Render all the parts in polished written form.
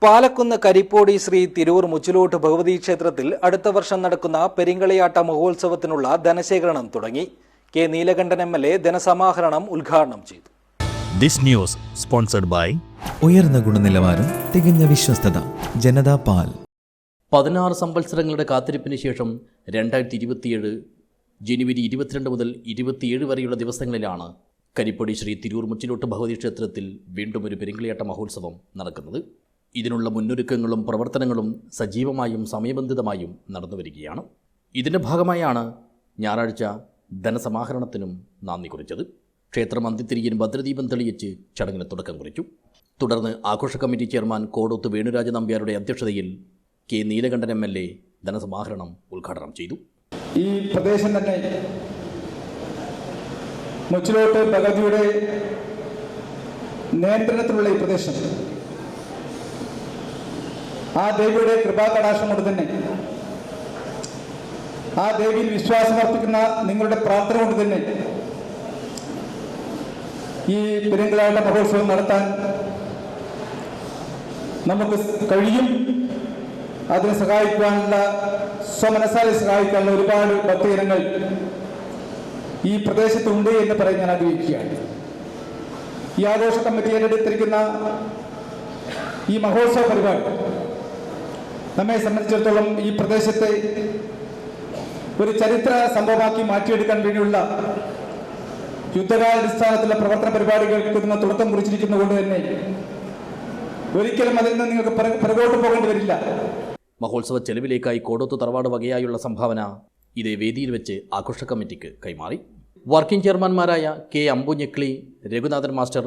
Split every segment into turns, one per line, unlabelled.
പാലക്കുന്ന് കരിപ്പോടി ശ്രീ തിരൂർ മുച്ചിലോട്ട് ഭഗവതി ക്ഷേത്രത്തിൽ അടുത്ത വർഷം നടക്കുന്ന പെരിങ്കളിയാട്ട മഹോത്സവത്തിനുള്ള ധനശേഖരണം തുടങ്ങി. കെ നീലകണ്ഠൻ MLA ധനസമാഹരണം ഉദ്ഘാടനം ചെയ്തു.
ദിസ് ന്യൂസ് സ്പോൺസർഡ് ബൈ
ഉയർന്ന ഗുണനിലവാരം, തികഞ്ഞ വിശ്വസ്തത, ജനതാ പാൽ.
16 സംവത്സരങ്ങളുടെ കാത്തിരിപ്പിന് ശേഷം 2027 ജനുവരി 22 മുതൽ 27 വരെയുള്ള ദിവസങ്ങളിലാണ് കരിപ്പൊടി ശ്രീ തിരൂർ മുച്ചിലോട്ട് ഭഗവതി ക്ഷേത്രത്തിൽ വീണ്ടും ഒരു പെരിങ്കളിയാട്ട മഹോത്സവം നടക്കുന്നത്. ഇതിനുള്ള മുന്നൊരുക്കങ്ങളും പ്രവർത്തനങ്ങളും സജീവമായും സമയബന്ധിതമായും നടന്നുവരികയാണ്. ഇതിൻ്റെ ഭാഗമായാണ് ഞായറാഴ്ച ധനസമാഹരണത്തിനും നാന്ദി കുറിച്ചത്. ക്ഷേത്രം അന്തിത്തിരിയൻ ഭദ്രദീപം തെളിയിച്ച് ചടങ്ങിന് തുടക്കം കുറിച്ചു. തുടർന്ന് ആഘോഷ കമ്മിറ്റി ചെയർമാൻ കോടോത്ത് വേണുരാജ നമ്പ്യാരുടെ അധ്യക്ഷതയിൽ കെ നീലകണ്ഠൻ MLA ധനസമാഹരണം ഉദ്ഘാടനം ചെയ്തു.
ഈ പ്രദേശം തന്നെ മുച്ചിലോട്ട് ഭഗവതിയുടെ നിയന്ത്രണത്തിലുള്ള ഈ പ്രദേശം ആ ദേവിയുടെ കൃപാകടാക്ഷം കൊണ്ട് തന്നെ, ആ ദേവിയിൽ വിശ്വാസമർപ്പിക്കുന്ന നിങ്ങളുടെ പ്രാർത്ഥന കൊണ്ട് തന്നെ ഈ പെരിങ്കളിയാട്ട മഹോത്സവം നടത്താൻ നമുക്ക് കഴിയും. അതിനെ സഹായിക്കാനുള്ള, സ്വമനസാലെ സഹായിക്കാനുള്ള ഒരുപാട് ഭക്തജനങ്ങൾ ഈ പ്രദേശത്തുണ്ട് എന്ന് പറയാൻ ഞാൻ ആഗ്രഹിക്കുകയാണ്. ഈ ആഘോഷ കമ്മിറ്റി ഏറ്റെടുത്തിരിക്കുന്ന ഈ മഹോത്സവ പരിപാടി നമ്മെ സംബന്ധിച്ചിടത്തോളം ഈ പ്രദേശത്തെ ഒരു ചരിത്ര സംഭവമാക്കി മാറ്റിയെടുക്കാൻ വേണ്ടിയുള്ള യുദ്ധകാലാടിസ്ഥാനത്തിലുള്ള പ്രവർത്തന പരിപാടികൾക്ക് നിങ്ങൾ തുടക്കം കുറിച്ചിരിക്കുന്നതുകൊണ്ട് തന്നെ ഒരിക്കലും അതിൽ നിന്ന് നിങ്ങൾക്ക് പുറകോട്ട് പോകേണ്ടി വരില്ല.
മഹോത്സവ ചെലവിലേക്കായി കോടോത്ത് തറവാട് വകയായുള്ള സംഭാവന ഇതേ വേദിയിൽ വെച്ച് ആഘോഷ കമ്മിറ്റിക്ക് കൈമാറി. വർക്കിംഗ് ചെയർമാൻമാരായ കെ അമ്പുഞ്ഞെക്ലി, Raghunathan master,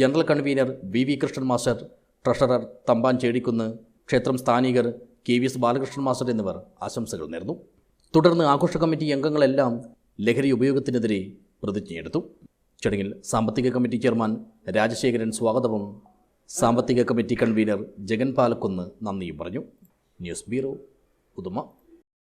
general convener VV Krishnan master, treasurer Thampan Chedikkunnu, ക്ഷേത്രം സ്ഥാനികർ KVS ബാലകൃഷ്ണൻ മാസ്റ്റർ എന്നിവർ ആശംസകൾ നേർന്നു. തുടർന്ന് ആഘോഷ കമ്മിറ്റി അംഗങ്ങളെല്ലാം ലഹരി ഉപയോഗത്തിനെതിരെ പ്രതിജ്ഞയെടുത്തു. ചടങ്ങിൽ സാമ്പത്തിക കമ്മിറ്റി ചെയർമാൻ രാജശേഖരൻ സ്വാഗതവും സാമ്പത്തിക കമ്മിറ്റി കൺവീനർ ജഗൻ പാലക്കുന്ന് നന്ദിയും പറഞ്ഞു. News bureau, Uduma.